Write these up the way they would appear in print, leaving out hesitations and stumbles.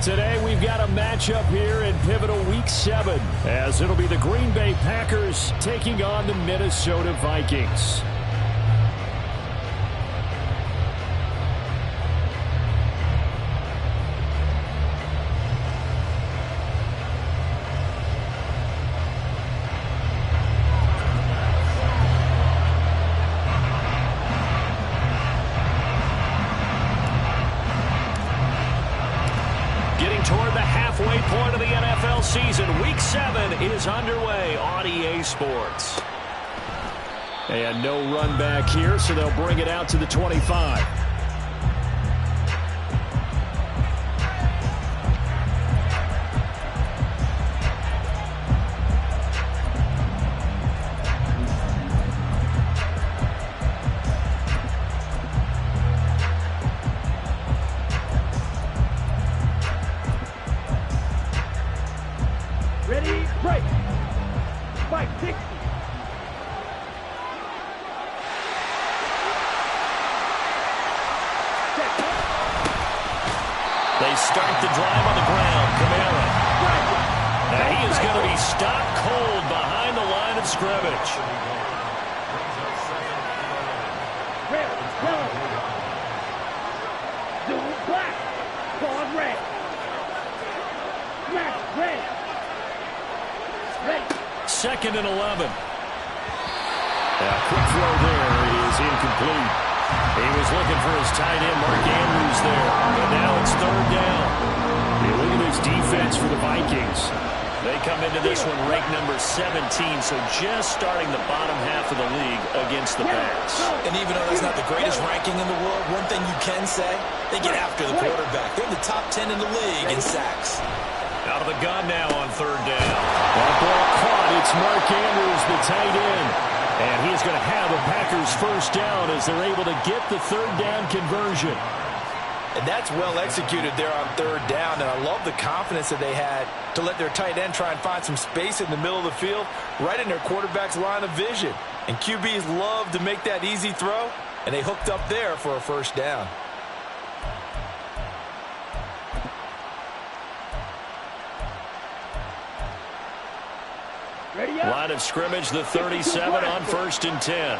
Today we've got a matchup here in pivotal Week 7, as it'll be the Green Bay Packers taking on the Minnesota Vikings. Toward the halfway point of the NFL season. Week 7 is underway on EA Sports. And no run back here, so they'll bring it out to the 25. Ready, break. 560. They start the drive on the ground. Kamara. Now he is going to be stopped cold behind the line of scrimmage. Red, yellow. Blue, black. Gone red. Smash, red. Second and 11. Quick throw there is incomplete. He was looking for his tight end, Mark Andrews, there. But now it's third down. Hey, look at this defense for the Vikings. They come into this one ranked number 17, so just starting the bottom half of the league against the pass. And even though that's not the greatest ranking in the world, one thing you can say, they get after the quarterback. They're in the top 10 in the league in sacks. Out of the gun now on third down. That ball caught. It's Mark Andrews, the tight end. And he's going to have a Packers first down as they're able to get the third down conversion. And that's well executed there on third down. And I love the confidence that they had to let their tight end try and find some space in the middle of the field, right in their quarterback's line of vision. And QBs love to make that easy throw, and they hooked up there for a first down. Line of scrimmage, the 37 on 1st and 10.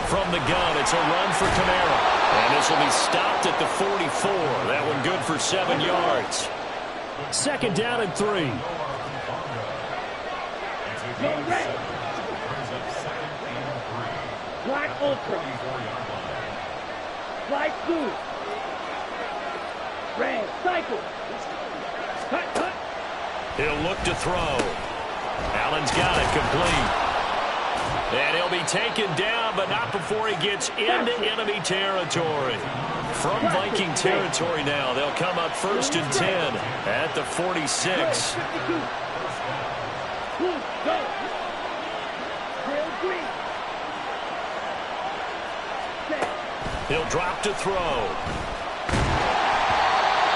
From the gun, it's a run for Kamara. And this will be stopped at the 44. That one good for 7 yards. Second down and 3. Black ultra. Black blue. Red cycle. Cut. He'll look to throw. Allen's got it complete. And he'll be taken down, but not before he gets into enemy territory. From Viking territory now, they'll come up 1st and 10 at the 46. Go. Real green. He'll drop to throw.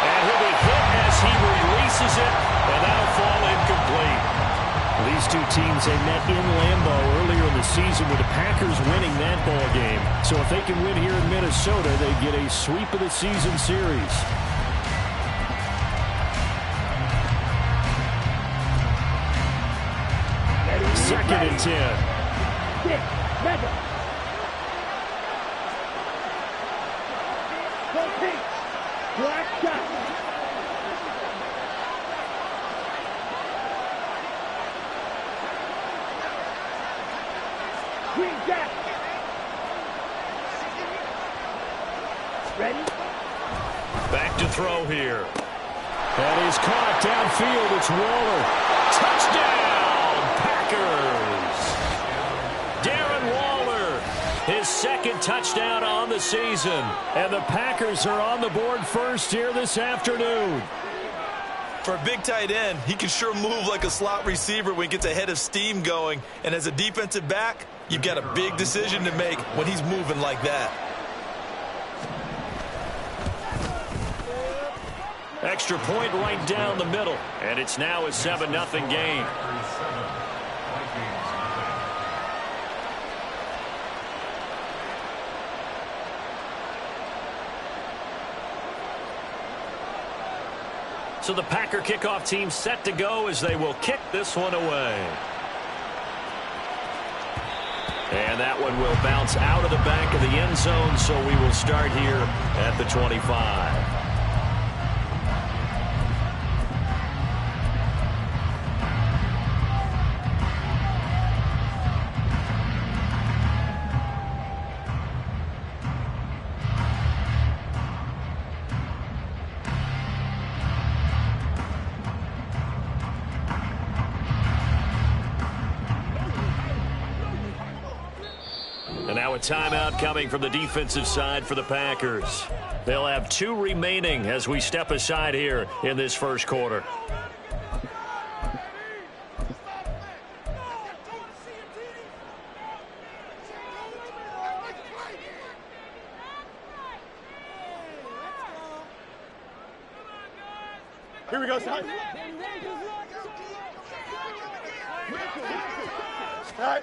And he'll be hit as he releases it, and that'll fall incomplete. These two teams, they met in Lambeau earlier in the season with the Packers winning that ball game. So if they can win here in Minnesota, they get a sweep of the season series. Second and 10. Black shot. Green jack. Ready? Back to throw here. That is caught downfield. It's Waller. Touchdown, Packers. Darren Waller, his second touchdown on the season. And the Packers are on the board first here this afternoon. For a big tight end, he can sure move like a slot receiver when he gets a head of steam going. And as a defensive back, you've got a big decision to make when he's moving like that. Extra point right down the middle. And it's now a 7-0 game. So the Packer kickoff team set to go as they will kick this one away. And that one will bounce out of the back of the end zone, so we will start here at the 25. And now a timeout coming from the defensive side for the Packers. They'll have 2 remaining as we step aside here in this first quarter. Here we go, son. All right.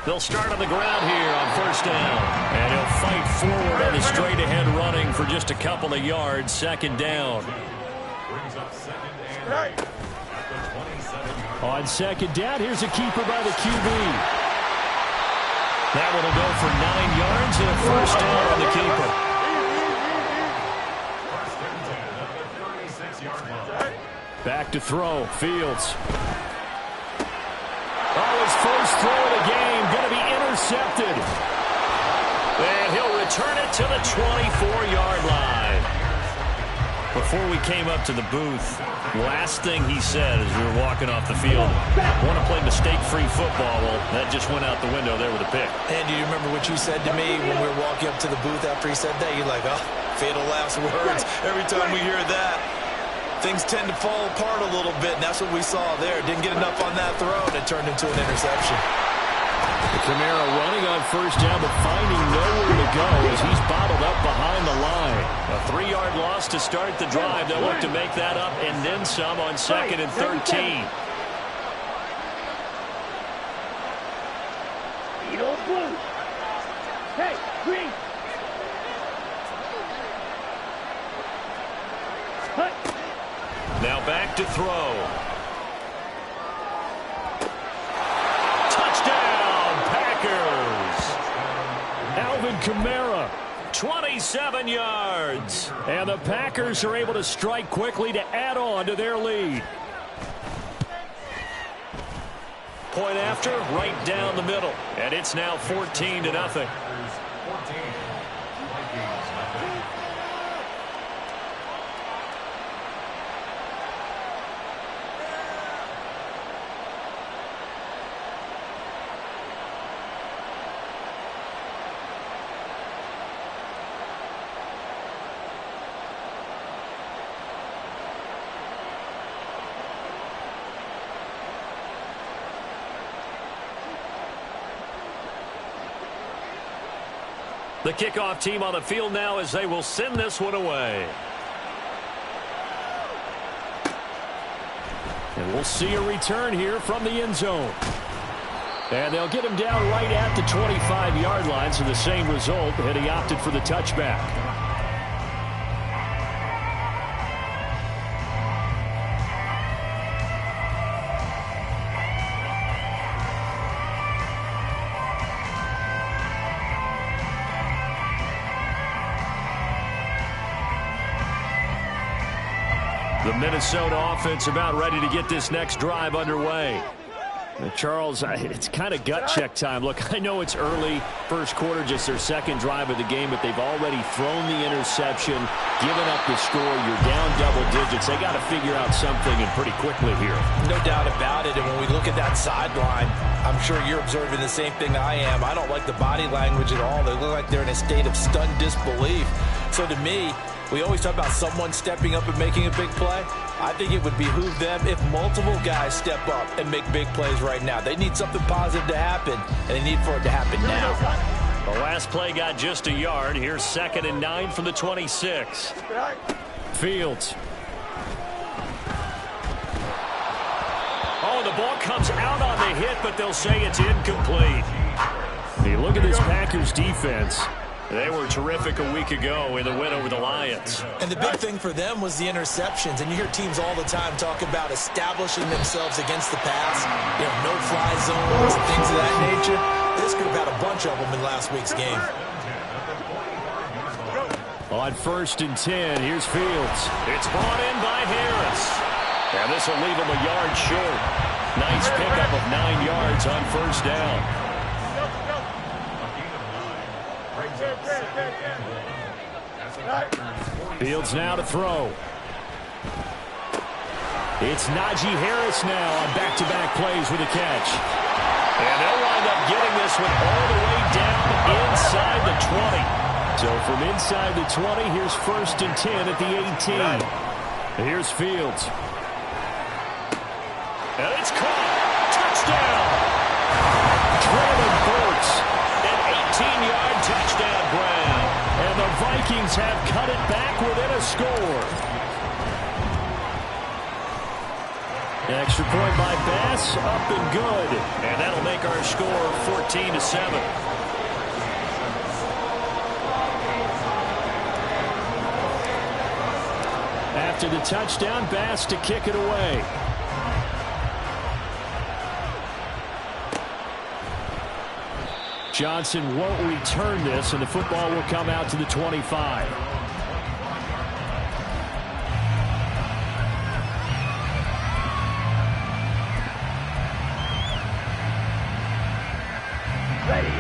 They'll start on the ground here on first down. And he'll fight forward on the straight-ahead running for just a couple of yards. Second down. On second down, here's a keeper by the QB. That one will go for 9 yards and a first down on the keeper. Back to throw. Fields. Oh, his first throw of the game going to be intercepted. And he'll return it to the 24-yard line. Before we came up to the booth, last thing he said as we were walking off the field, want to play mistake-free football. Well, that just went out the window there with a pick. And do you remember what you said to me when we were walking up to the booth after he said that? You're like, oh, fatal last words. Every time we hear that, things tend to fall apart a little bit, and that's what we saw there. Didn't get enough on that throw, and it turned into an interception. Kamara running on first down, but finding nowhere to go as he's bottled up behind the line. A 3-yard loss to start the drive. They'll look to make that up and then some on 2nd and 13. Eagle blue. Hey, green. Hut. Now back to throw. Touchdown, Packers. Alvin Kamara. 27 yards. And the Packers are able to strike quickly to add on to their lead. Point after, right down the middle. And it's now 14-0. The kickoff team on the field now as they will send this one away. And we'll see a return here from the end zone. And they'll get him down right at the 25-yard line, so the same result, and he opted for the touchback. The Minnesota offense about ready to get this next drive underway. Charles, it's kind of gut check time. Look, I know it's early, first quarter, just their second drive of the game, but they've already thrown the interception, given up the score. You're down double digits. They got to figure out something, and pretty quickly here. No doubt about it. And when we look at that sideline, I'm sure you're observing the same thing I am. I don't like the body language at all. They look like they're in a state of stunned disbelief. So to me, we always talk about someone stepping up and making a big play. I think it would behoove them if multiple guys step up and make big plays right now. They need something positive to happen, and they need for it to happen now. The last play got just a yard. Here's 2nd and 9 from the 26. Fields. Oh, the ball comes out on the hit, but they'll say it's incomplete. Hey, look at this Packers defense. They were terrific a week ago in the win over the Lions. And the big thing for them was the interceptions. And you hear teams all the time talk about establishing themselves against the pass. You know, no-fly zones and things of that nature. This group had a bunch of them in last week's game. On 1st and 10, here's Fields. It's brought in by Harris. And this will leave him a yard short. Nice pickup of 9 yards on 1st down. Fields now to throw. It's Najee Harris now on back-to-back plays with a catch. And they'll wind up getting this one all the way down inside the 20. So from inside the 20, here's 1st and 10 at the 18. Here's Fields. And it's caught. Touchdown. Traylon Burks. An 18-yard touchdown grab. And the Vikings have cut it back within a score. Extra point by Bass, up and good. And that'll make our score 14-7. After the touchdown, Bass to kick it away. Johnson won't return this, and the football will come out to the 25.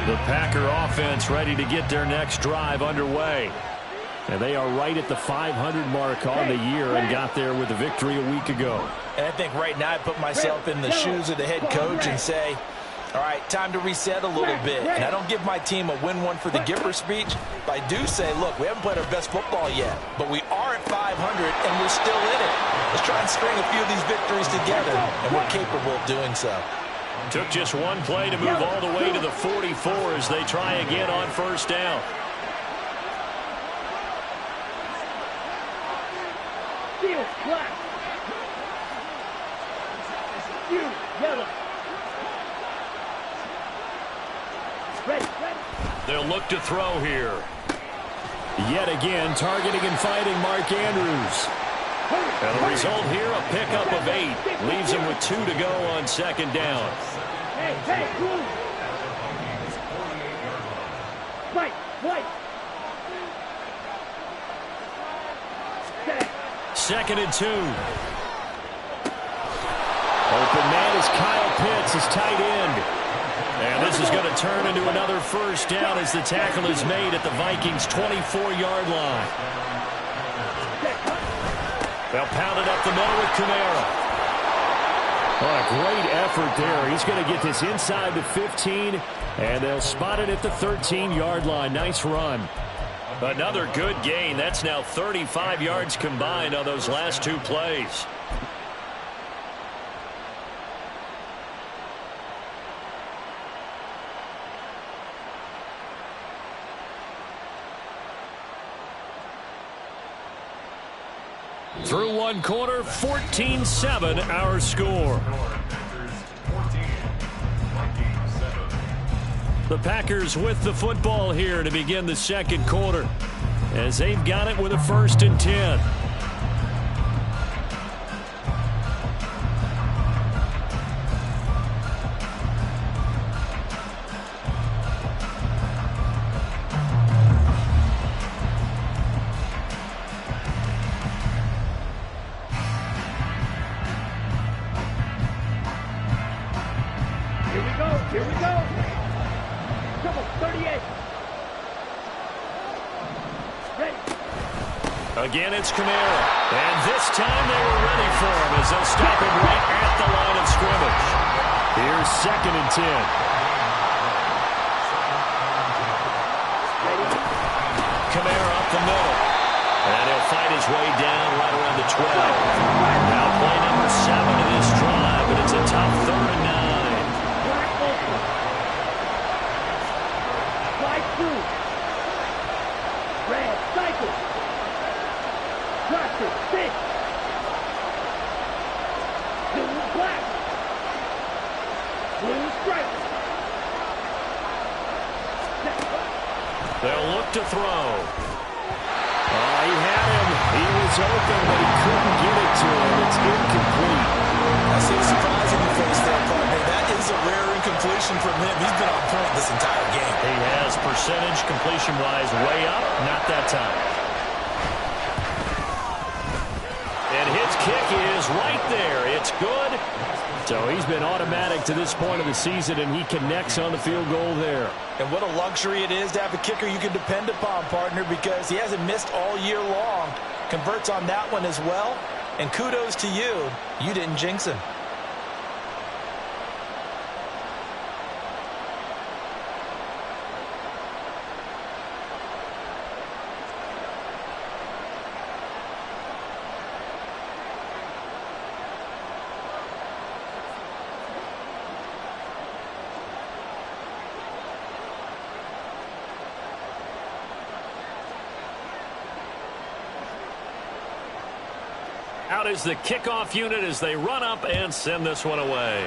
The Packer offense ready to get their next drive underway. And they are right at the 500 mark on the year and got there with a victory a week ago. And I think right now I put myself in the shoes of the head coach and say, all right, time to reset a little bit. And I don't give my team a win one for the giver speech, but I do say, look, we haven't played our best football yet, but we are at 500 and we're still in it. Let's try and string a few of these victories together, and we're capable of doing so. Took just one play to move all the way to the 44 as they try again on 1st down. Field black. You yellow. Ready. They'll look to throw here. Yet again, targeting and fighting Mark Andrews. And the result here, a pickup of 8. Leaves him with 2 to go on 2nd down. Hey, blue. White. 2nd and 2. Open man is Kyle Pitts, his tight end. And this is going to turn into another 1st down as the tackle is made at the Vikings' 24-yard line. They'll pound it up the middle with Kamara. What a great effort there. He's going to get this inside the 15, and they'll spot it at the 13-yard line. Nice run. Another good gain. That's now 35 yards combined on those last 2 plays. Through 1 quarter, 14-7 our score. The Packers with the football here to begin the 2nd quarter as they've got it with a 1st and 10. Here we go. Come on, 38. Ready. Again, it's Kamara. And this time they were ready for him as they'll stop him right at the line of scrimmage. Here's 2nd and 10. Kamara up the middle. And he'll fight his way down right around the 12. Now play number 7 of this drive, but it's a tough 3rd and 9. Slide through. Red, cycle. Rock it, stick. Blue, black. Blue, stripe. They'll look to throw. Oh, he had him. He was open, but he couldn't get it to him. It's incomplete. That's surprising you face there, partner. That is a rare incompletion from him. He's been on point this entire game. He has percentage completion-wise way up. Not that time. And his kick is right there. It's good. So he's been automatic to this point of the season, and he connects on the field goal there. And what a luxury it is to have a kicker you can depend upon, partner, because he hasn't missed all year long. Converts on that one as well. And kudos to you. You didn't jinx him. Out is the kickoff unit as they run up and send this one away.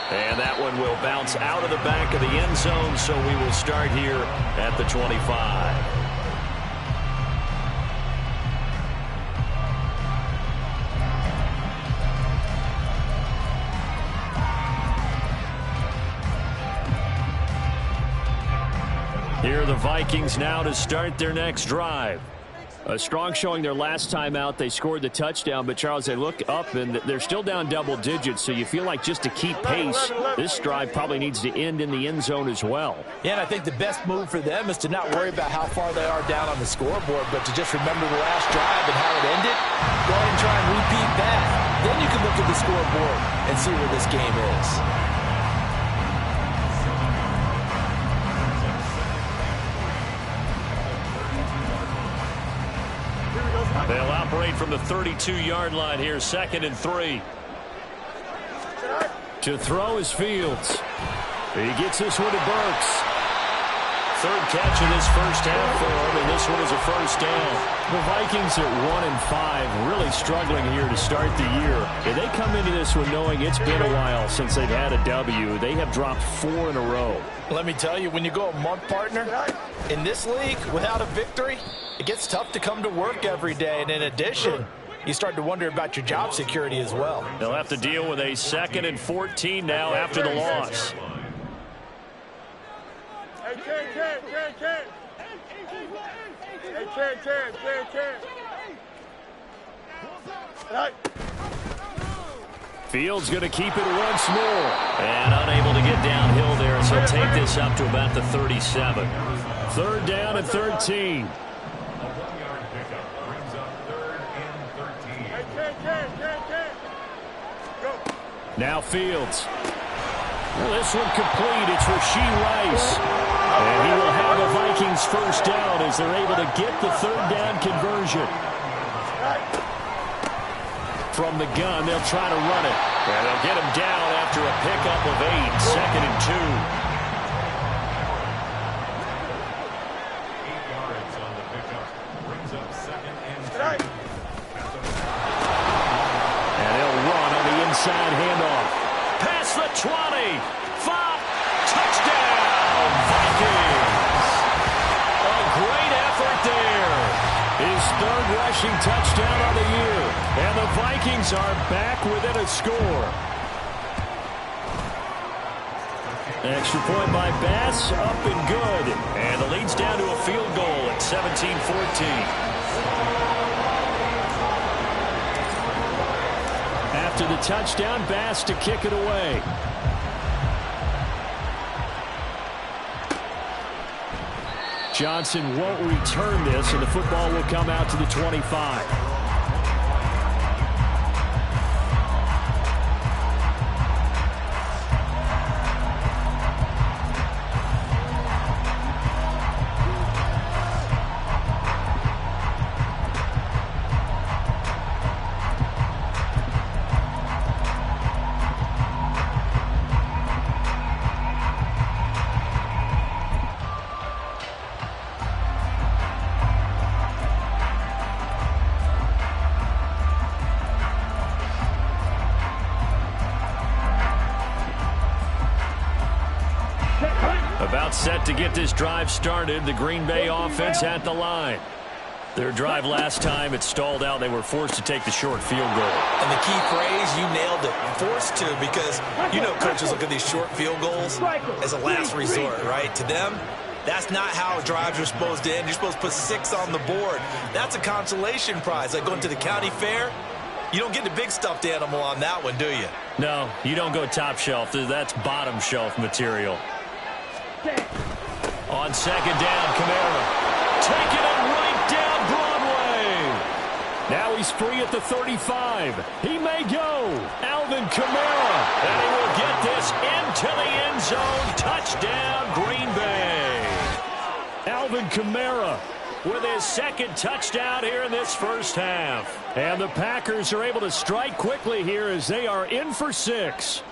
And that one will bounce out of the back of the end zone, so we will start here at the 25. Here are the Vikings now to start their next drive. A strong showing their last time out. They scored the touchdown, but, Charles, they look up, and they're still down double digits, so you feel like just to keep pace, this drive probably needs to end in the end zone as well. Yeah, and I think the best move for them is to not worry about how far they are down on the scoreboard, but to just remember the last drive and how it ended. Go ahead and try and repeat that. Then you can look at the scoreboard and see where this game is. They'll operate from the 32-yard line here, 2nd and 3. To throw is Fields. He gets this one to Burks. Third catch in this first half for him, and this one is a first down. The Vikings at 1-5, really struggling here to start the year. And they come into this one knowing it's been a while since they've had a W. They have dropped 4 in a row. Let me tell you, when you go a month, partner, in this league, without a victory, it gets tough to come to work every day. And in addition, you start to wonder about your job security as well. They'll have to deal with a 2nd and 14 now after the loss. Fields going to keep it once more. And unable to get downhill there, so he'll take this up to about the 37. 3rd down and 13. Now Fields. Well, this one complete. It's Rashee Rice. And he will have a Vikings first down as they're able to get the 3rd down conversion. From the gun, they'll try to run it. And they'll get him down after a pickup of 8, 2nd and 2. 8 yards on the pickup. Brings up 2nd and 3. And they'll run on the inside handoff. Past the 20. 5. Touchdown, Vikings. A great effort there. His 3rd rushing touchdown on the year. And the Vikings are back within a score. Extra point by Bass, up and good. And the lead's down to a field goal at 17-14. After the touchdown, Bass to kick it away. Johnson won't return this, and the football will come out to the 25. About set to get this drive started. The Green Bay offense at the line. Their drive last time, it stalled out. They were forced to take the short field goal. And the key phrase, you nailed it, forced to, because you know coaches look at these short field goals as a last resort, right? To them, that's not how drives are supposed to end. You're supposed to put 6 on the board. That's a consolation prize. Like going to the county fair, you don't get the big stuffed animal on that one, do you? No, you don't go top shelf. That's bottom shelf material. On second down, Kamara taking it right down Broadway. Now he's free at the 35. He may go. Alvin Kamara. And he will get this into the end zone. Touchdown, Green Bay. Alvin Kamara with his second touchdown here in this first half. And the Packers are able to strike quickly here as they are in for 6.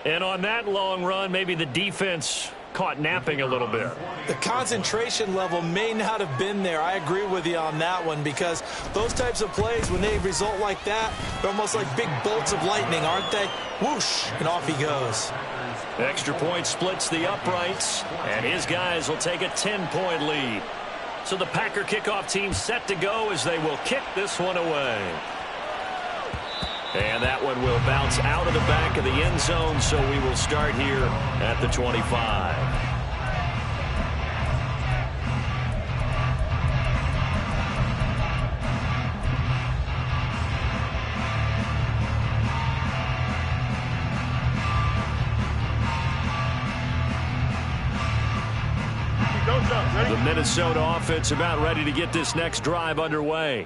And on that long run, maybe the defense caught napping a little bit. The concentration level may not have been there. I agree with you on that one, because those types of plays, when they result like that, they're almost like big bolts of lightning, aren't they? Whoosh, and off he goes. Extra point splits the uprights, and his guys will take a 10-point lead. So the Packer kickoff team set to go as they will kick this one away. And that one will bounce out of the back of the end zone, so we will start here at the 25. The Minnesota offense about ready to get this next drive underway.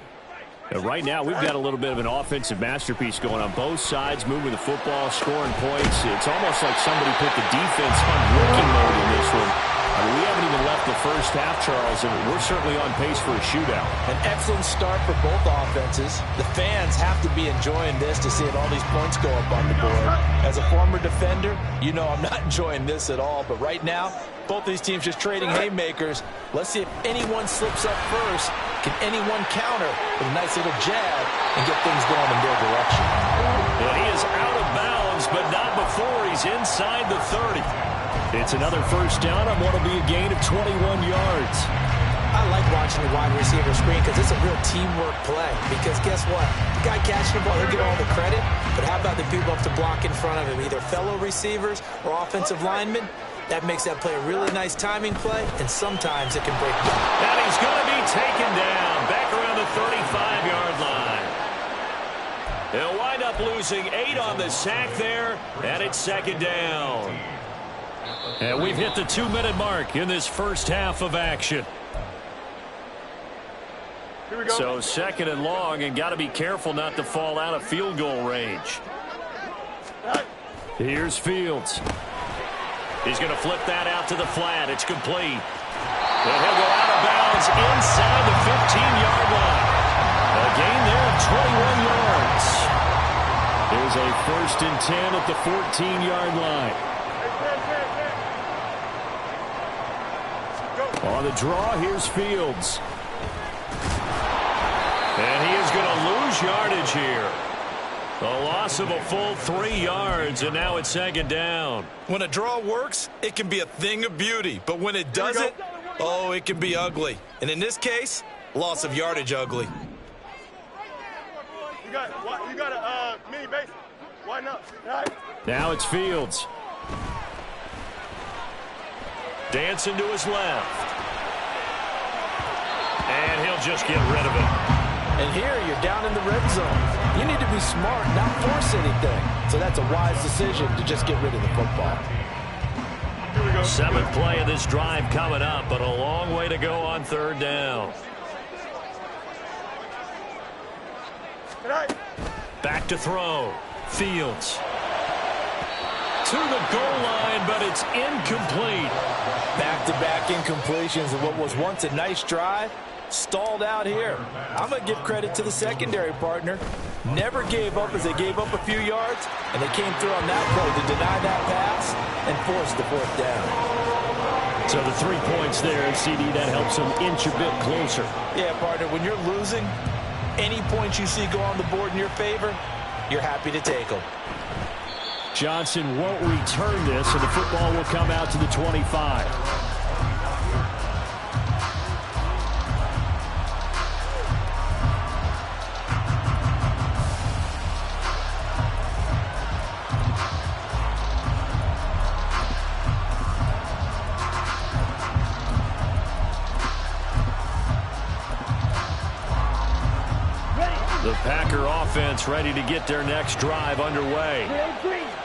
Right now, we've got a little bit of an offensive masterpiece going on both sides, moving the football, scoring points. It's almost like somebody put the defense on rookie mode in this one. We haven't even left the first half, Charles, and we're certainly on pace for a shootout. An excellent start for both offenses. The fans have to be enjoying this to see all these points go up on the board. As a former defender, you know I'm not enjoying this at all, but right now, both these teams just trading haymakers. Let's see if anyone slips up first. Can anyone counter with a nice little jab and get things going in their direction? And he is out of bounds, but not before he's inside the 30. It's another first down on what will be a gain of 21 yards. I like watching the wide receiver screen because it's a real teamwork play. Because guess what? The guy catching the ball, he'll get all the credit. But how about the people up to block in front of him, either fellow receivers or offensive linemen? That makes that play a really nice timing play, and sometimes it can break down. And he's going to be taken down back around the 35-yard line. He'll wind up losing 8 on the sack there, and it's second down. And we've hit the 2-minute mark in this first half of action. Here we go. So second and long, and got to be careful not to fall out of field goal range. Here's Fields. He's going to flip that out to the flat. It's complete. And he'll go out of bounds inside the 15-yard line. A gain there of 21 yards. There's a 1st and 10 at the 14-yard line. On the draw, here's Fields. And he is going to lose yardage here. A loss of a full 3 yards, and now it's second down. When a draw works, it can be a thing of beauty. But when it doesn't, oh, it can be ugly. And in this case, loss of yardage ugly. You got a mini base. Why not? Right. Now it's Fields. Dancing to his left. And he'll just get rid of it. And here you're down in the red zone. You need to be smart, not force anything. So that's a wise decision to just get rid of the football. Here we go. 7th play of this drive coming up, but a long way to go on 3rd down. Back to throw. Fields. To the goal line, but it's incomplete. Back-to-back incompletions of what was once a nice drive. Stalled out here. I'm going to give credit to the secondary partner. Never gave up as they gave up a few yards, and they came through on that play to deny that pass and force the 4th down. So the 3 points there, CD, that helps them inch a bit closer. Yeah, partner, when you're losing, any points you see go on the board in your favor, you're happy to take them. Johnson won't return this, and the football will come out to the 25. The Packer offense ready to get their next drive underway.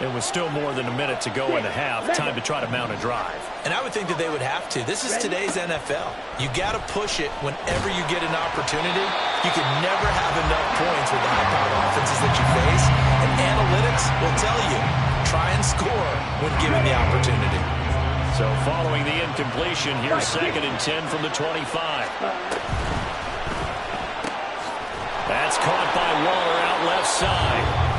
And with still more than a minute to go in the half, time to try to mount a drive. And I would think that they would have to. This is today's NFL. You got to push it whenever you get an opportunity. You can never have enough points with the high-powered offenses that you face. And analytics will tell you, try and score when given the opportunity. So following the incompletion, here's 2nd and 10 from the 25. That's caught by Waller out left side.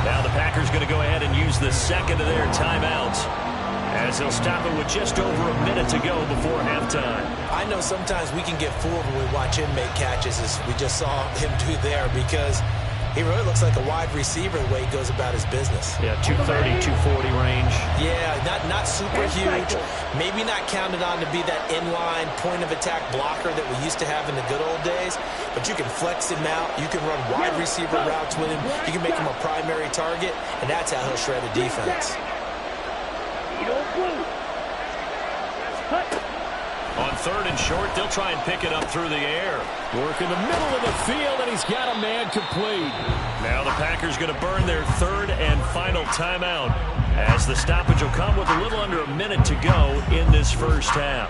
Now the Packers going to go ahead and use the second of their timeouts, as they'll stop it with just over a minute to go before halftime. I know sometimes we can get fooled when we watch him make catches, as we just saw him do there, because he really looks like a wide receiver the way he goes about his business. Yeah, 230, 240 range. Yeah, not super huge. Maybe not counted on to be that inline point-of-attack blocker that we used to have in the good old days. But you can flex him out. You can run wide receiver routes with him. You can make him a primary target, and that's how he'll shred a defense. On 3rd and short, they'll try and pick it up through the air. Work in the middle of the field, and he's got a man complete. Now the Packers going to burn their 3rd and final timeout, as the stoppage will come with a little under a minute to go in this first half.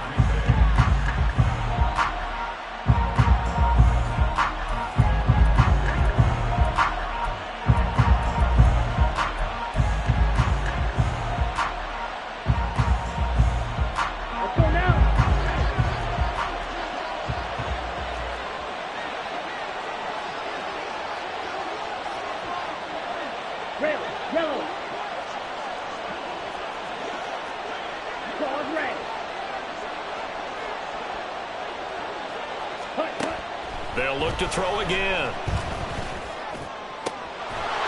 They'll look to throw again.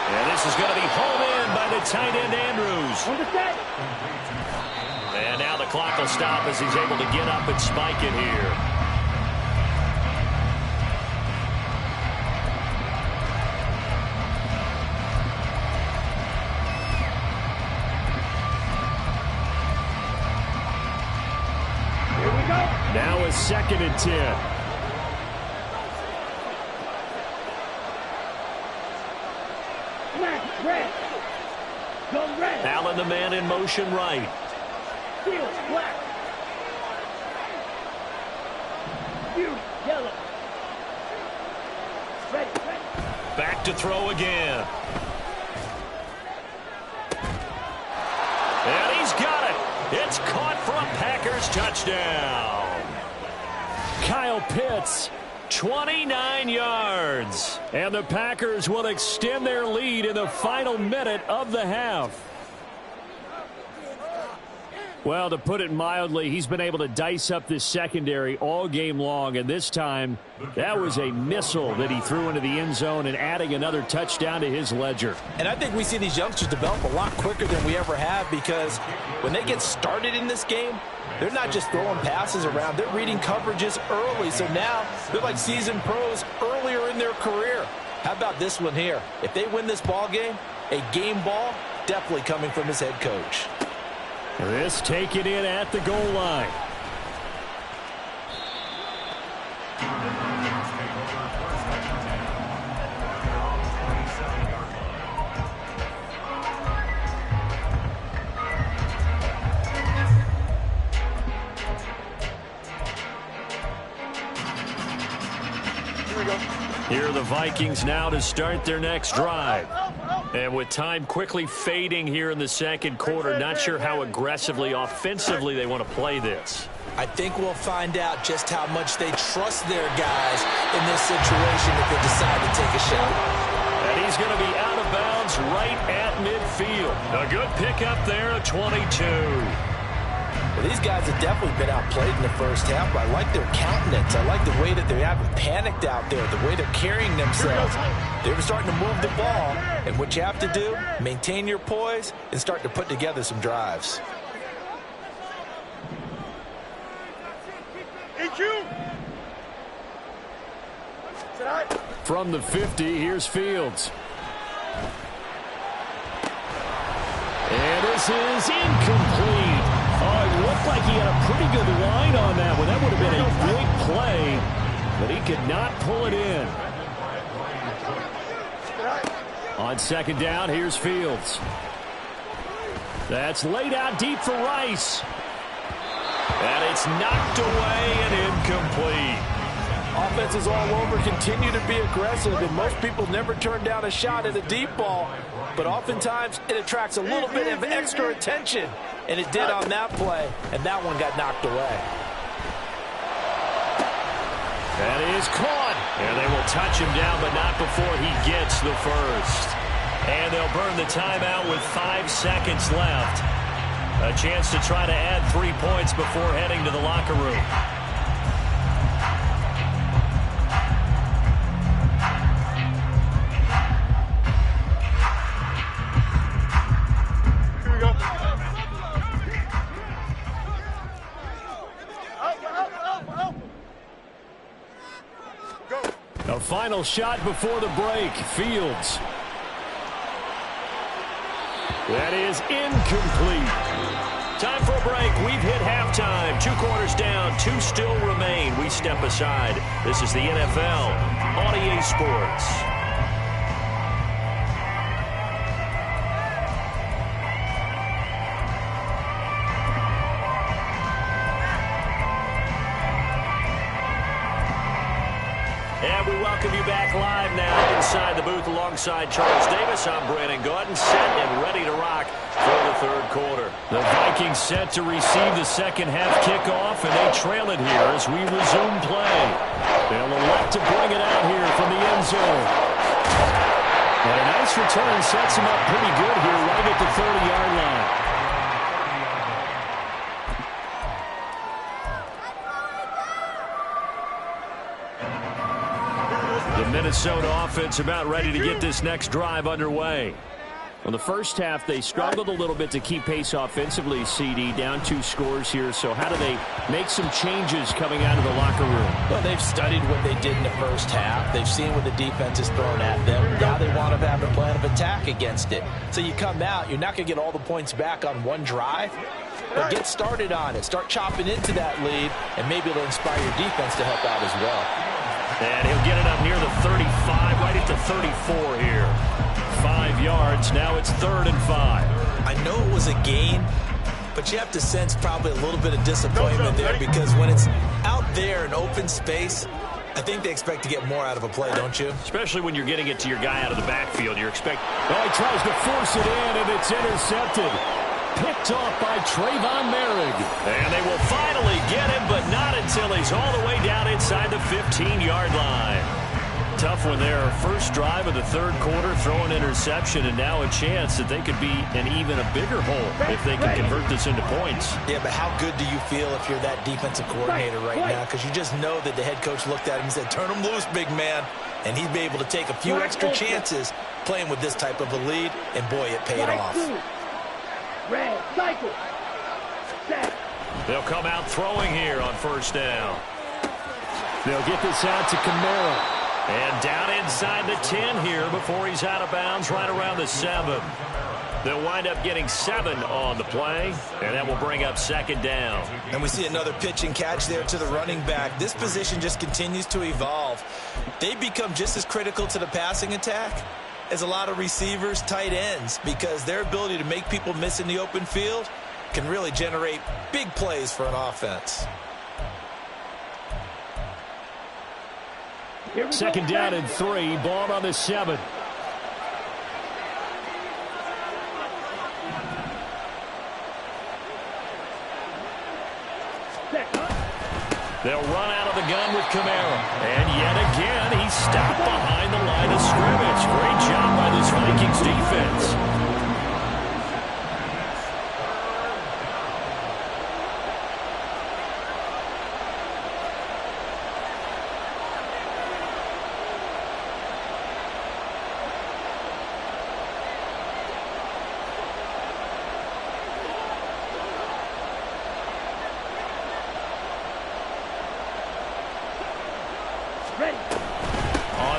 And this is going to be home in by the tight end, Andrews. And now the clock will stop as he's able to get up and spike it here. Here we go. Now a 2nd and 10. Red. Go red. Allen, the man in motion right. Field black. You yellow. Ready. Back to throw again. And he's got it. It's caught for a Packers touchdown. Kyle Pitts, 29 yards. And the Packers will extend their lead in the final minute of the half. Well, to put it mildly, he's been able to dice up this secondary all game long, and this time that was a missile that he threw into the end zone and adding another touchdown to his ledger. And I think we see these youngsters develop a lot quicker than we ever have, because when they get started in this game, they're not just throwing passes around. They're reading coverages early. So now they're like seasoned pros earlier in their career. How about this one here? If they win this ball game, a game ball definitely coming from his head coach. This taken in at the goal line. Here are the Vikings now to start their next drive. And with time quickly fading here in the second quarter, not sure how aggressively, offensively they want to play this. I think we'll find out just how much they trust their guys in this situation if they decide to take a shot. And he's going to be out of bounds right at midfield. A good pickup there at 22. Well, these guys have definitely been outplayed in the first half, but I like their countenance. I like the way that they haven't panicked out there, the way they're carrying themselves. They're starting to move the ball, and what you have to do, maintain your poise and start to put together some drives. From the 50, here's Fields. And this is incomplete. Oh, it looked like he had a pretty good line on that one. That would have been a big play, but he could not pull it in. On second down, here's Fields. That's laid out deep for Rice. And it's knocked away and incomplete. Offenses all over continue to be aggressive, and most people never turn down a shot at a deep ball. But oftentimes, it attracts a little bit of extra attention. And it did on that play, and that one got knocked away. That is caught. And they will touch him down, but not before he gets the first. And they'll burn the timeout with 5 seconds left. A chance to try to add 3 points before heading to the locker room. A final shot before the break. Fields. That is incomplete. Time for a break. We've hit halftime. 2 quarters down. 2 still remain. We step aside. This is the NFL on EA Sports. And we welcome you back live now inside the booth alongside Charles Davis. I'm Brandon Gordon, set and ready to rock for the third quarter. The Vikings set to receive the second half kickoff, and they trail it here as we resume play. They'll elect to bring it out here from the end zone. And a nice return sets him up pretty good here right at the 30-yard line. Minnesota offense about ready to get this next drive underway. Well, the first half, they struggled a little bit to keep pace offensively, CD, down 2 scores here. So how do they make some changes coming out of the locker room? Well, they've studied what they did in the first half. They've seen what the defense is throwing at them. Now they want to have a plan of attack against it. So you come out, you're not going to get all the points back on one drive, but get started on it. Start chopping into that lead, and maybe it'll inspire your defense to help out as well. And he'll get it up near the 35, right at the 34 here. 5 yards. Now it's 3rd and 5. I know it was a gain, but you have to sense probably a little bit of disappointment there, because when it's out there in open space, I think they expect to get more out of a play, don't you? Especially when you're getting it to your guy out of the backfield. You're expecting... Oh, he tries to force it in, and it's intercepted. Picked off by Trayvon Merrick. And they will finally get him, but not until he's all the way down inside the 15-yard line. Tough one there. First drive of the third quarter, throw an interception, and now a chance that they could be in even a bigger hole if they can convert this into points. Yeah, but how good do you feel if you're that defensive coordinator right now? Because you just know that the head coach looked at him and said, turn him loose, big man. And he'd be able to take a few extra chances playing with this type of a lead, and boy, it paid off. Red, cycle. Set. They'll come out throwing here on first down. They'll get this out to Kamara. And down inside the 10 here before he's out of bounds right around the 7. They'll wind up getting 7 on the play, and that will bring up second down. And we see another pitch and catch there to the running back. This position just continues to evolve. They become just as critical to the passing attack as a lot of receivers, tight ends, because their ability to make people miss in the open field can really generate big plays for an offense. Second down and 3, ball on the 7. They'll run out of the gun with Kamara. And yet again, he's stopped behind the line of scrimmage. Great job by this Vikings defense.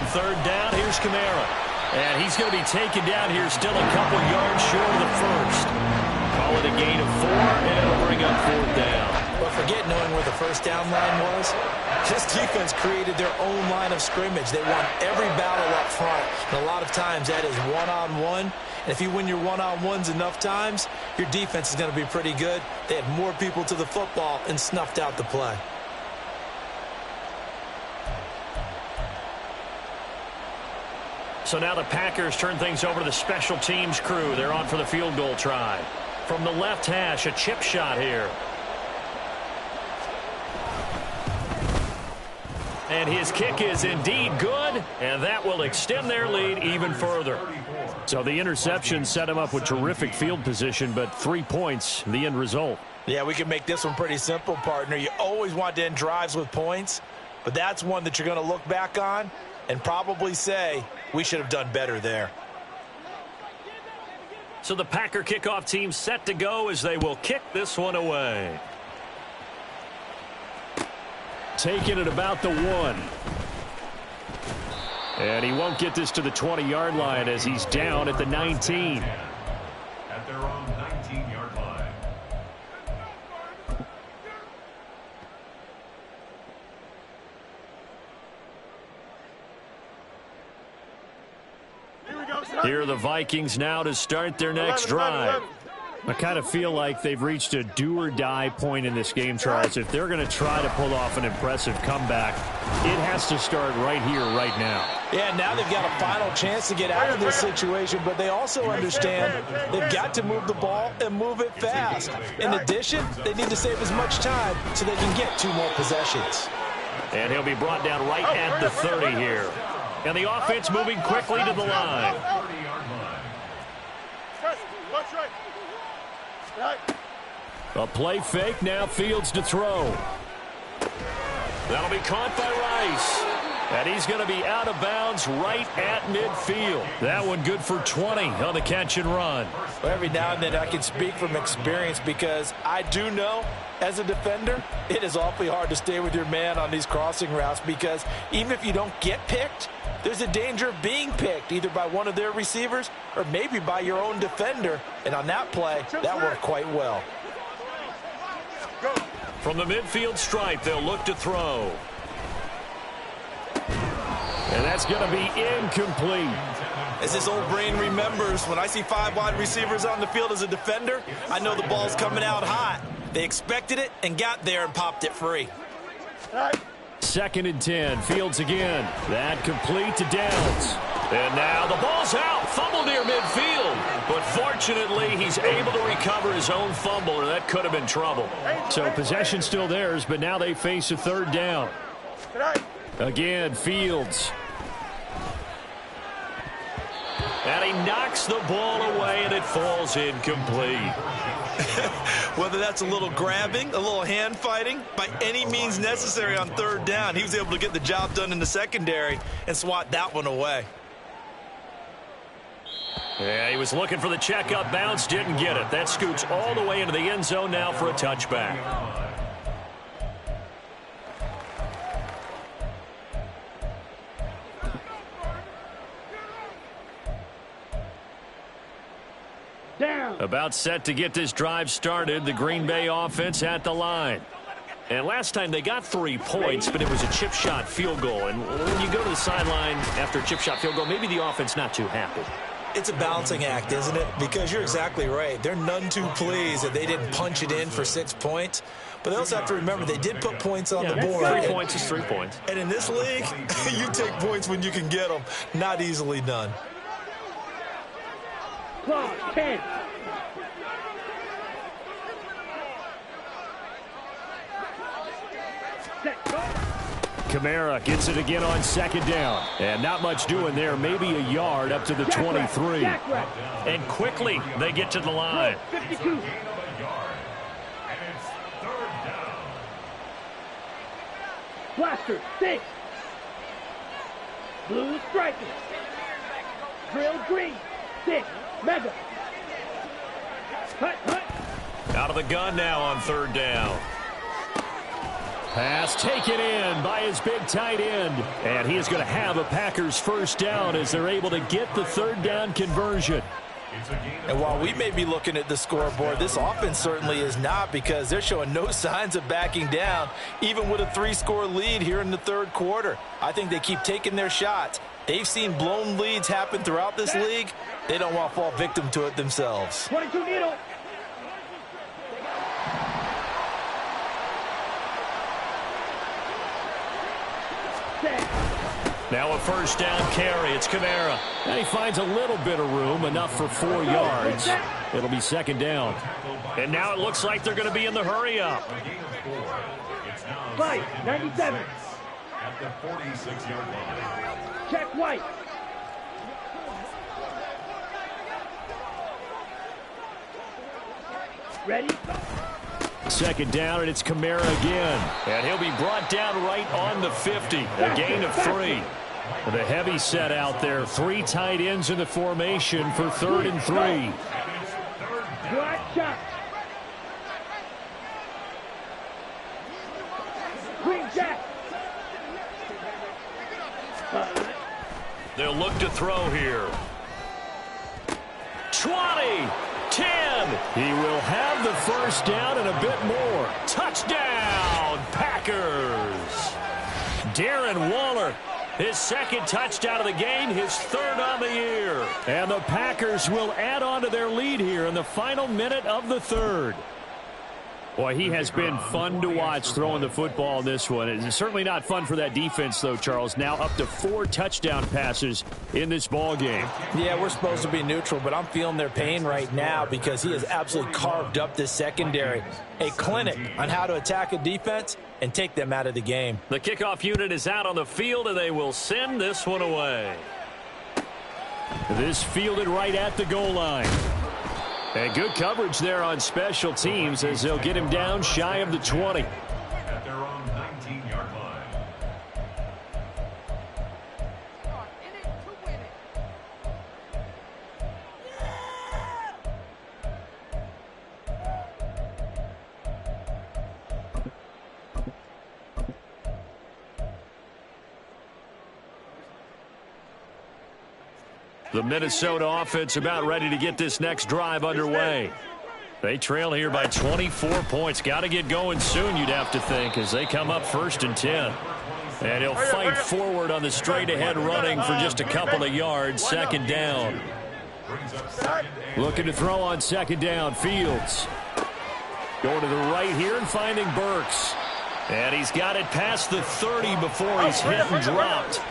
third down. Here's Kamara. And he's going to be taken down here, still a couple yards short of the first. Call it a gain of 4, and it'll bring up fourth down. But forget knowing where the first down line was. This defense created their own line of scrimmage. They won every battle up front. And a lot of times that is one-on-one. And if you win your one-on-ones enough times, your defense is going to be pretty good. They had more people to the football and snuffed out the play. So now the Packers turn things over to the special teams crew. They're on for the field goal try. From the left hash, a chip shot here. And his kick is indeed good, and that will extend their lead even further. So the interception set him up with terrific field position, but 3 points, the end result. Yeah, we can make this one pretty simple, partner. You always want to end drives with points, but that's one that you're going to look back on and probably say, we should have done better there. So the Packer kickoff team set to go as they will kick this one away. Taking it about the 1. And he won't get this to the 20-yard line as he's down at the 19. At their own 19-yard line. Here are the Vikings now to start their next drive. I kind of feel like they've reached a do-or-die point in this game, Charles. If they're going to try to pull off an impressive comeback, it has to start right here, right now. Yeah, now they've got a final chance to get out of this situation, but they also understand they've got to move the ball and move it fast. In addition, they need to save as much time so they can get 2 more possessions. And he'll be brought down right at the 30 here. And the offense moving quickly to the line. A play fake, now Fields to throw. That'll be caught by Rice. And he's going to be out of bounds right at midfield. That one good for 20 on the catch and run. Well, every now and then I can speak from experience because I do know as a defender, it is awfully hard to stay with your man on these crossing routes because even if you don't get picked, there's a danger of being picked either by one of their receivers or maybe by your own defender. And on that play, that worked quite well. From the midfield stripe, they'll look to throw. And that's going to be incomplete. As this old brain remembers, when I see 5 wide receivers on the field as a defender, I know the ball's coming out hot. They expected it and got there and popped it free. 2nd and 10. Fields again. That complete to Downs. And now the ball's out. Fumble near midfield. But fortunately, he's able to recover his own fumble, or that could have been trouble. So possession still theirs, but now they face a 3rd down. Again, Fields. And he knocks the ball away, and it falls incomplete. Whether that's a little grabbing, a little hand fighting, by any means necessary on 3rd down, he was able to get the job done in the secondary and swat that one away. Yeah, he was looking for the checkup bounce, didn't get it. That scoots all the way into the end zone now for a touchback. Down. About set to get this drive started, the Green Bay offense at the line. And last time they got 3 points, but it was a chip shot field goal. And when you go to the sideline after a chip shot field goal, maybe the offense not too happy. It's a balancing act, isn't it? Because you're exactly right. They're none too pleased that they didn't punch it in for 6 points. But they also have to remember they did put points on the board. 3 points is 3 points. And in this league, you take points when you can get them. Not easily done. Clock, 10. Set, go. Kamara gets it again on 2nd down. And not much doing there. Maybe a yard up to the 23. And quickly they get to the line. 52. Blaster, 6. Blue striking. Drill green, 6. Mega. Hut, hut. Out of the gun now on 3rd down. Pass taken in by his big tight end. And he is going to have a Packers first down as they're able to get the third down conversion. And while we may be looking at the scoreboard, this offense certainly is not, because they're showing no signs of backing down, even with a 3-score lead here in the third quarter. I think they keep taking their shots. They've seen blown leads happen throughout this league. They don't want to fall victim to it themselves. 22 needle. Now a first down carry. It's Kamara. And he finds a little bit of room, enough for 4 yards. It'll be second down. And now it looks like they're going to be in the hurry-up. White, 97. At the 46-yard line. Check White. Ready? Second down, and it's Kamara again. And he'll be brought down right on the 50. A gain of 3. With a heavy set out there. 3 tight ends in the formation for 3rd and 3. Black shot. Green jack. They'll look to throw here. 20. 10. He will have the first down and a bit more. Touchdown, Packers. Darren Waller, his second touchdown of the game, his 3rd on the year. And the Packers will add on to their lead here in the final minute of the 3rd. Boy, he has been fun to watch throwing the football in this one. It's certainly not fun for that defense, though, Charles. Now up to 4 touchdown passes in this ball game. Yeah, we're supposed to be neutral, but I'm feeling their pain right now because he has absolutely carved up this secondary. A clinic on how to attack a defense and take them out of the game. The kickoff unit is out on the field, and they will send this one away. This fielded right at the goal line. And good coverage there on special teams as they'll get him down shy of the 20. At their own 19-yard line. The Minnesota offense about ready to get this next drive underway. They trail here by 24 points. Got to get going soon, you'd have to think, as they come up 1st and 10. And he'll fight forward on the straight-ahead running for just a couple of yards. Second down. Looking to throw on second down. Fields going to the right here and finding Burks. And he's got it past the 30 before he's hit and dropped.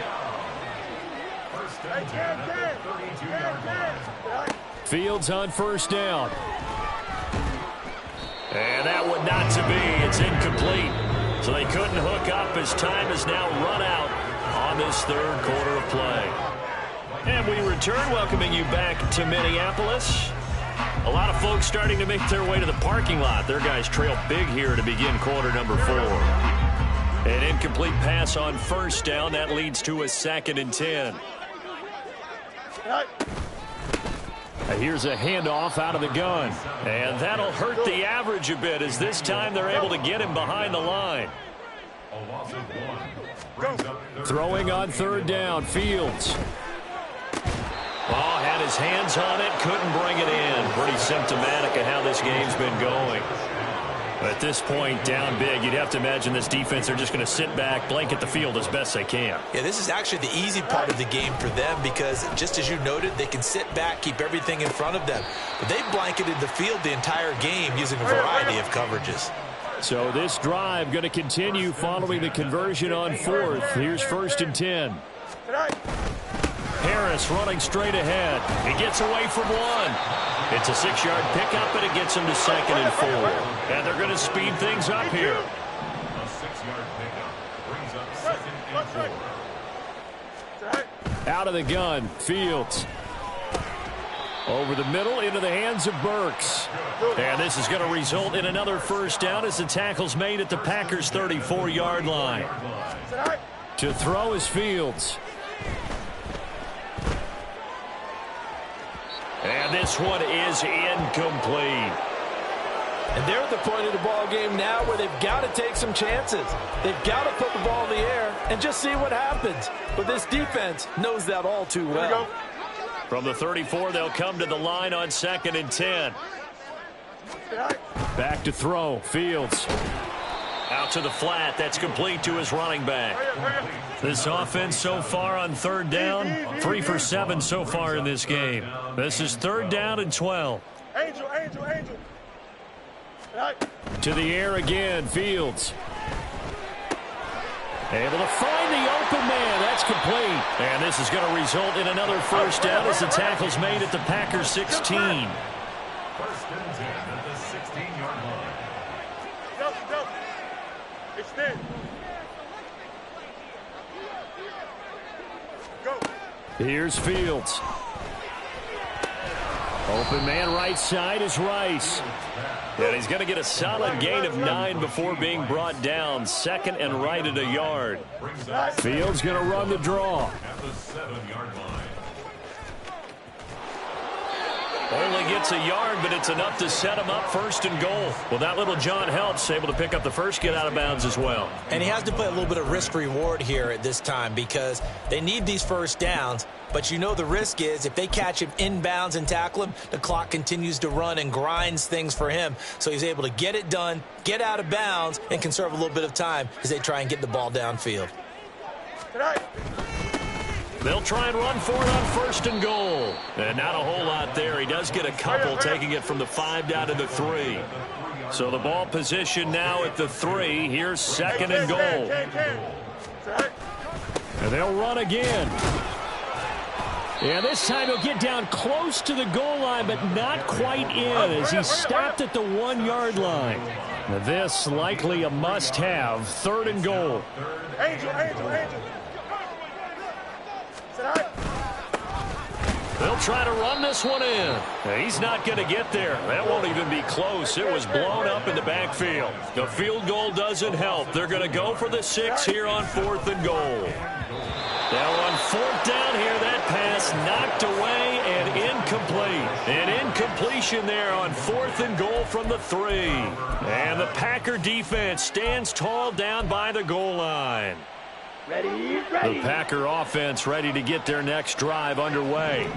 Fields on first down. And that one not to be. It's incomplete. So they couldn't hook up as time is now run out on this 3rd quarter of play. And we return, welcoming you back to Minneapolis. A lot of folks starting to make their way to the parking lot. Their guys trail big here to begin quarter number 4. An incomplete pass on first down. That leads to a 2nd and 10. Here's a handoff out of the gun. And that'll hurt the average a bit as this time they're able to get him behind the line. Throwing on 3rd down. Fields. Oh, had his hands on it, couldn't bring it in. Pretty symptomatic of how this game's been going. At this point, down big, you'd have to imagine this defense are just going to sit back, blanket the field as best they can. Yeah, this is actually the easy part of the game for them because, just as you noted, they can sit back, keep everything in front of them. But they've blanketed the field the entire game using a variety of coverages. So this drive going to continue following the conversion on 4th. Here's 1st and 10. Harris running straight ahead. He gets away from 1. It's a 6-yard pickup, and it gets him to 2nd and 4. And they're going to speed things up here. A 6-yard pickup brings up 2nd and 4. Out of the gun. Fields. Over the middle into the hands of Burks. And this is going to result in another first down as the tackle's made at the Packers' 34-yard line. To throw is Fields. And this one is incomplete. And they're at the point of the ball game now where they've got to take some chances. They've got to put the ball in the air and just see what happens. But this defense knows that all too well. From the 34, they'll come to the line on 2nd and 10. Back to throw. Fields. Out to the flat. That's complete to his running back. This offense so far on 3rd down, 3 for 7 so far in this game. This is 3rd down and 12. Angel. To the air again. Fields. Able to find the open man. That's complete. And this is going to result in another 1st down as the tackle's made at the Packers 16. 1st and 10 at the 16-yard line. Go. Extend. Go. Here's Fields. Open man right side is Rice. And he's going to get a solid gain of 9 before being brought down. 2nd and right at a yard. Fields going to run the draw. At the 7-yard line. Only gets a yard, but it's enough to set him up 1st and goal. Well, that little John helps, able to pick up the first get out of bounds as well. And he has to play a little bit of risk-reward here at this time because they need these 1st downs. But you know the risk is if they catch him inbounds and tackle him, the clock continues to run and grinds things for him. So he's able to get it done, get out of bounds, and conserve a little bit of time as they try and get the ball downfield. They'll try and run for it on 1st and goal. And not a whole lot there. He does get a couple, taking it from the 5 down to the 3. So the ball position now at the 3. Here's 2nd and goal. And they'll run again. And this time he'll get down close to the goal line, but not quite in as he stopped at the 1-yard line. Now this likely a must-have. 3rd and goal. Angel. They'll try to run this one in. He's not going to get there. That won't even be close. It was blown up in the backfield. The field goal doesn't help. They're going to go for the 6 here on 4th and goal. Now on 4th down here, that pass knocked away and incomplete. An incompletion there on 4th and goal from the 3. And the Packer defense stands tall down by the goal line. Ready. The Packer offense ready to get their next drive underway.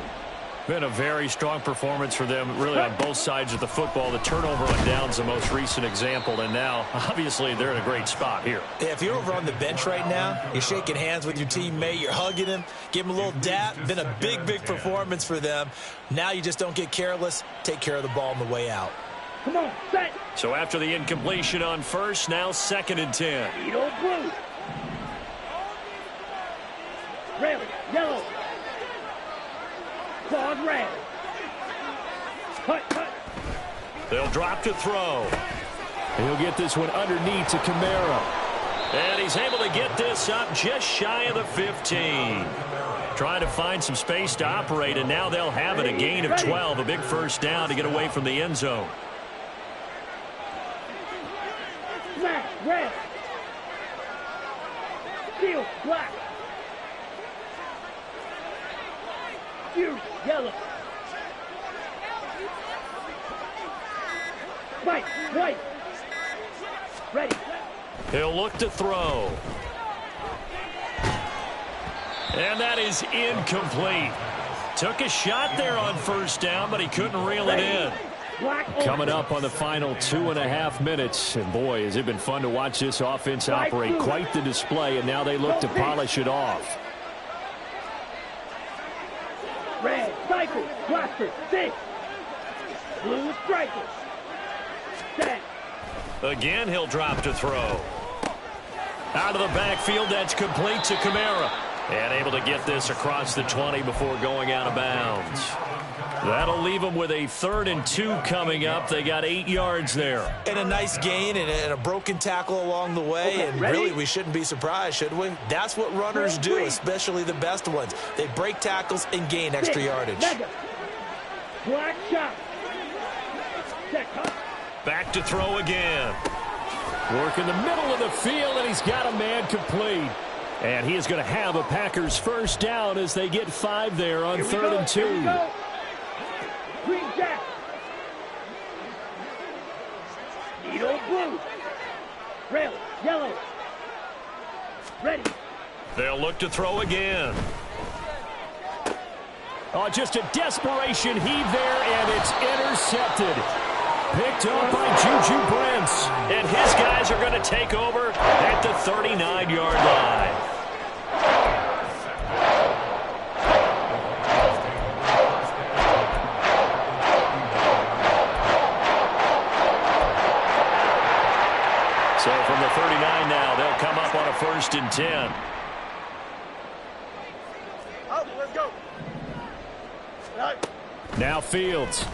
Been a very strong performance for them, really, on both sides of the football. The turnover on downs the most recent example, and now, obviously, they're in a great spot here. Yeah, if you're over on the bench right now, you're shaking hands with your teammate, you're hugging him, give him a little dap. Been a big performance for them. Now you just don't get careless. Take care of the ball on the way out. Come on, set. So after the incompletion on 1st, now 2nd and 10. Edo blue. Red, yellow. Claude red. Cut. They'll drop to throw. He'll get this one underneath to Kamara. And he's able to get this up just shy of the 15. Trying to find some space to operate, and now they'll have it. A gain of 12, a big 1st down to get away from the end zone. Smash, red. Steel, black. Fuse, yellow. White. Ready. He'll look to throw. And that is incomplete. Took a shot there on 1st down, but he couldn't reel it in. Coming up on the final 2.5 minutes. And boy, has it been fun to watch this offense operate. Quite the display, and now they look to polish it off. Red, cycle, blaster, 6. Blue, striker. Set. Again, he'll drop to throw. Out of the backfield, that's complete to Kamara. And able to get this across the 20 before going out of bounds. That'll leave them with a 3rd and 2 coming up. They got 8 yards there. And a nice gain and a broken tackle along the way. Okay, and ready? really, we shouldn't be surprised, should we? That's what runners do, especially the best ones. They break tackles and gain extra yardage. Mega. Black shot. Set, cut. Back to throw again. Work in the middle of the field, and he's got a man complete. And he is going to have a Packers 1st down as they get 5 there on 3rd and 2. Green jack. Edo blue. Rail, yellow. Ready. They'll look to throw again. Oh, just a desperation heave there, and it's intercepted. Picked up by Juju Brents. And his guys are going to take over at the 39-yard line. So from the 39 now, they'll come up on a 1st and 10. Let's go. Now Fields.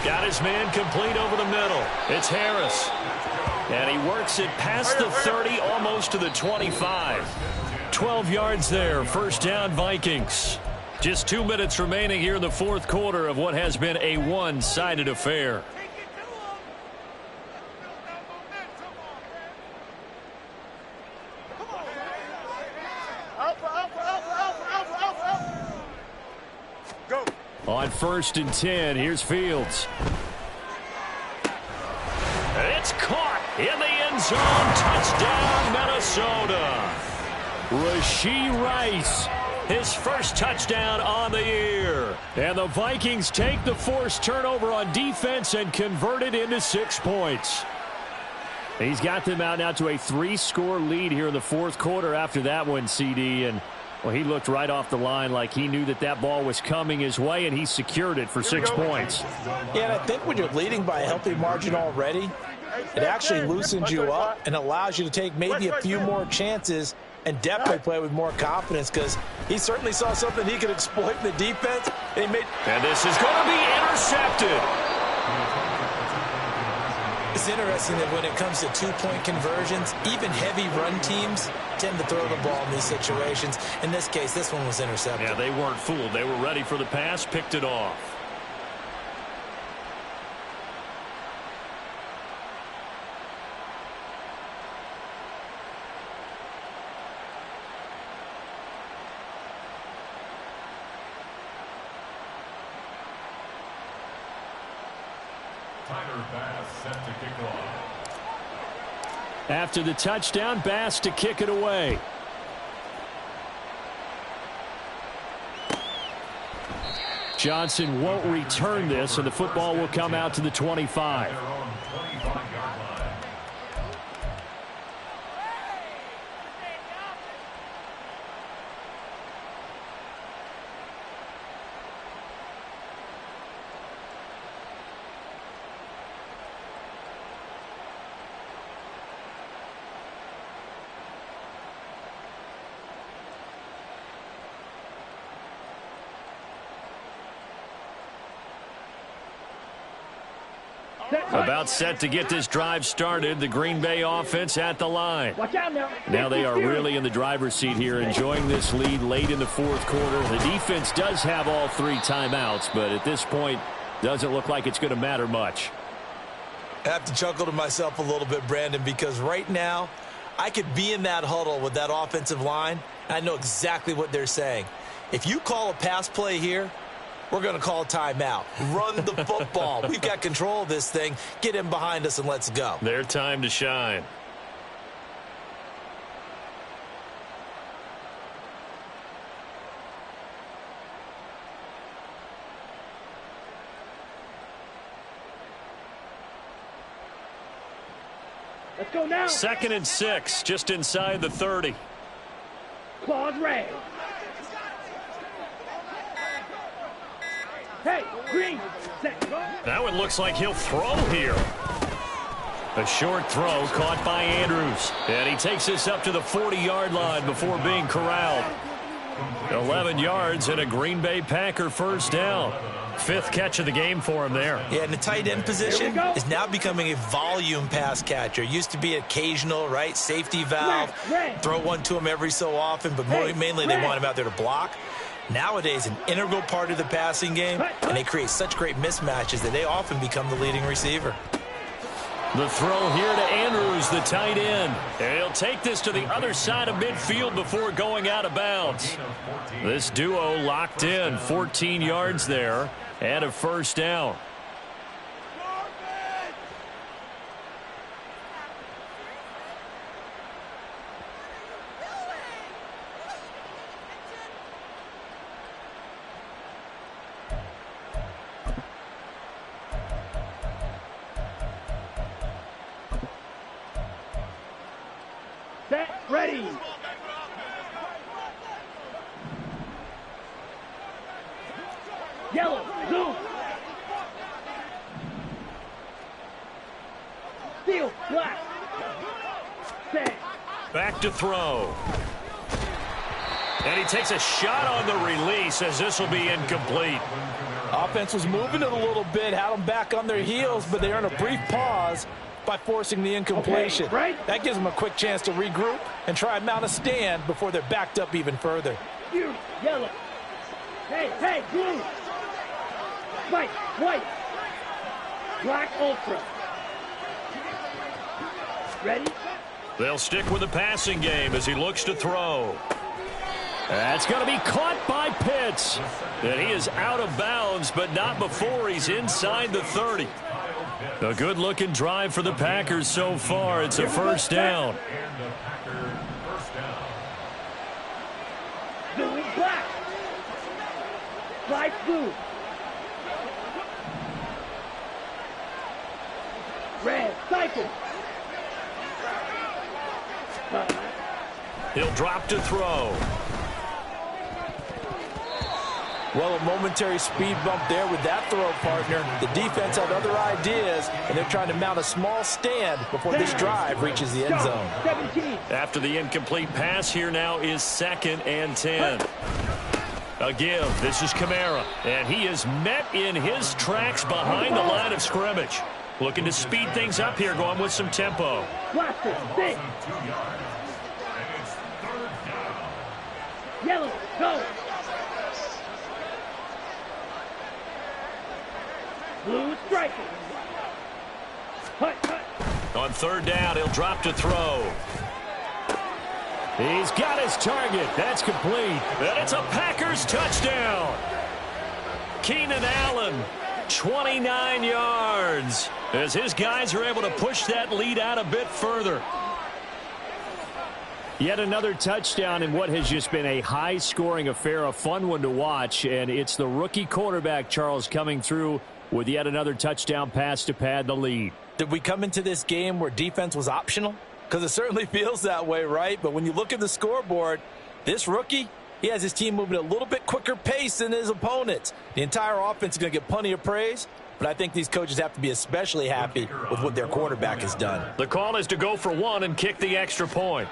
Got his man complete over the middle. It's Harris. And he works it past the 30, almost to the 25. 12 yards there, 1st down Vikings. Just 2 minutes remaining here in the 4th quarter of what has been a one-sided affair. On 1st and 10, here's Fields. It's caught in the end zone. Touchdown, Minnesota. Rashee Rice, His first touchdown on the year. and the Vikings take the forced turnover on defense and convert it into 6 points. He's got them out now to a 3-score lead here in the 4th quarter after that one, CD, and well, he looked right off the line like he knew that that ball was coming his way, and he secured it for 6 points. Yeah, and I think when you're leading by a healthy margin already, it actually loosens you up and allows you to take maybe a few more chances and definitely play with more confidence, because he certainly saw something he could exploit in the defense. And this is going to be intercepted. It's interesting that when it comes to 2-point conversions, even heavy run teams tend to throw the ball in these situations. In this case, this one was intercepted. Yeah, they weren't fooled. They were ready for the pass, picked it off. After the touchdown, Bass to kick it away. Johnson won't return this, and the football will come out to the 25. About set to get this drive started. The Green Bay offense at the line. Watch out now. Now they are really in the driver's seat here, enjoying this lead late in the 4th quarter. The defense does have all 3 timeouts, but at this point, doesn't look like it's going to matter much. I have to chuckle to myself a little bit, Brandon, because right now I could be in that huddle with that offensive line. I know exactly what they're saying. If you call a pass play here, we're going to call a timeout. Run the football. We've got control of this thing. Get in behind us and let's go. Their time to shine. Let's go now. 2nd and 6, just inside the 30. Claws red. Hey, green, set, go. Now it looks like he'll throw here. A short throw caught by Andrews. And he takes this up to the 40-yard line before being corralled. 11 yards and a Green Bay Packer 1st down. 5th catch of the game for him there. Yeah, and the tight end position is now becoming a volume pass catcher. Used to be occasional, right? Safety valve. Throw one to him every so often, but mainly they want him out there to block. Nowadays, an integral part of the passing game, and they create such great mismatches that they often become the leading receiver. The throw here to Andrews, the tight end. And he'll take this to the other side of midfield before going out of bounds. This duo locked in, 14 yards there, and a 1st down. Ready. Yellow, blue. Steel, black. Set. Back to throw. And he takes a shot on the release as this will be incomplete. Offense was moving it a little bit, had them back on their heels, but they earned a brief pause by forcing the incompletion. Okay, right. That gives them a quick chance to regroup and try and mount a stand before they're backed up even further. You, yellow. Hey, blue. White. Black ultra. Ready? They'll stick with the passing game as he looks to throw. That's going to be caught by Pitts. And he is out of bounds, but not before he's inside the 30. A good-looking drive for the Packers so far. It's a first down. And the Packer first down. Blue and black. Light blue. Red, cycle. He'll drop to throw. Well, a momentary speed bump there with that throw, partner. The defense had other ideas, and they're trying to mount a small stand before this drive reaches the end zone. 17. After the incomplete pass, here now is 2nd and 10. A give. This is Kamara. And he is met in his tracks behind the line of scrimmage. Looking to speed things up here, going with some tempo. Blaster, 6. 2 yards. And it's 3rd down. Yellow, go. Blue striking. Hut. On 3rd down, he'll drop to throw. He's got his target. That's complete. And it's a Packers touchdown. Keenan Allen, 29 yards. As his guys are able to push that lead out a bit further. Yet another touchdown in what has just been a high-scoring affair, a fun one to watch. And it's the rookie quarterback, Charles, coming through with yet another touchdown pass to pad the lead. Did we come into this game where defense was optional? Because it certainly feels that way, right? But when you look at the scoreboard, this rookie, he has his team moving at a little bit quicker pace than his opponents. The entire offense is going to get plenty of praise, but I think these coaches have to be especially happy with what their quarterback has done. The call is to go for one and kick the extra point.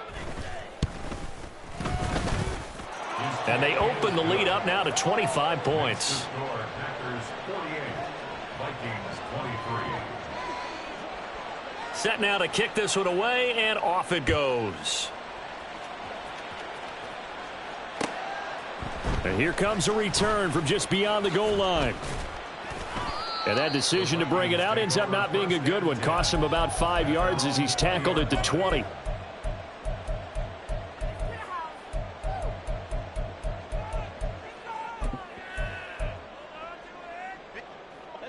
And they open the lead up now to 25 points. Score Packers 48, Vikings 23. Set now to kick this one away, and off it goes. And here comes a return from just beyond the goal line. And that decision to bring it out ends up not being a good one. Costs him about 5 yards as he's tackled at the 20.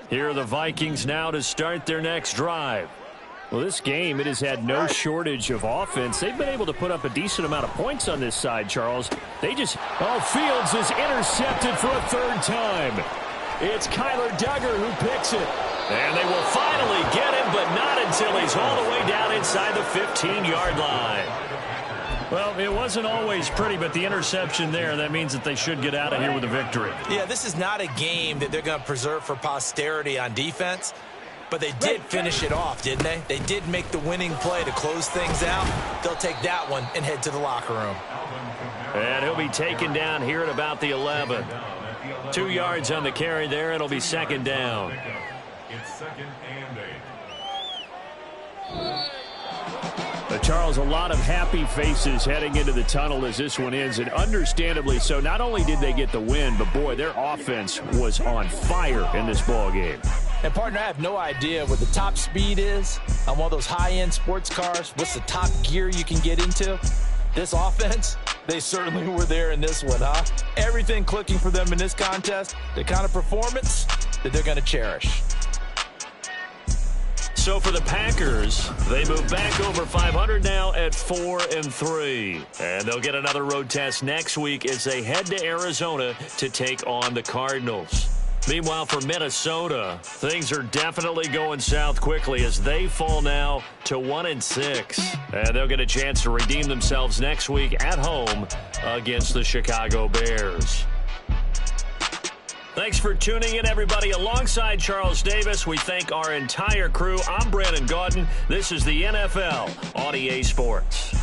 Here are the Vikings now to start their next drive. Well, this game, it has had no shortage of offense. They've been able to put up a decent amount of points on this side, Charles. Fields is intercepted for a 3rd time. It's Kyler Duggar who picks it. And they will finally get him, but not until he's all the way down inside the 15-yard line. Well, it wasn't always pretty, but the interception there, that means that they should get out of here with a victory. Yeah, this is not a game that they're going to preserve for posterity on defense, but they did finish it off, didn't they? They did make the winning play to close things out. They'll take that one and head to the locker room. And he'll be taken down here at about the 11. 2 yards on the carry there. It'll be 2nd down. It's 2nd and 8. Charles, a lot of happy faces heading into the tunnel as this one ends, and understandably so. Not only did they get the win, but boy, their offense was on fire in this ball game. And partner, I have no idea what the top speed is on one of those high-end sports cars. What's the top gear you can get into? This offense, they certainly were there in this one, huh? Everything clicking for them in this contest, the kind of performance that they're going to cherish. So for the Packers, they move back over 500 now at 4-3. And they'll get another road test next week as they head to Arizona to take on the Cardinals. Meanwhile, for Minnesota, things are definitely going south quickly as they fall now to 1-6. And they'll get a chance to redeem themselves next week at home against the Chicago Bears. Thanks for tuning in, everybody. Alongside Charles Davis, we thank our entire crew. I'm Brandon Gaudin. This is the NFL on EA Sports.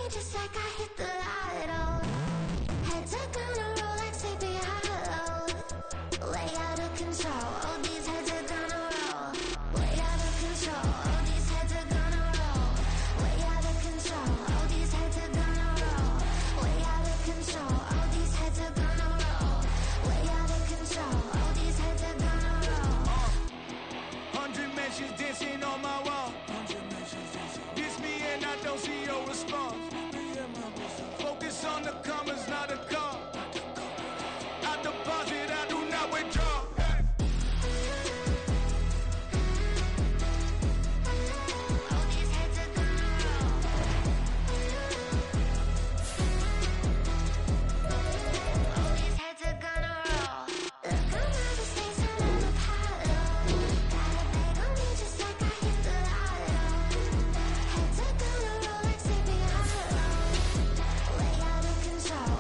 Just like I hit the lotto. Had to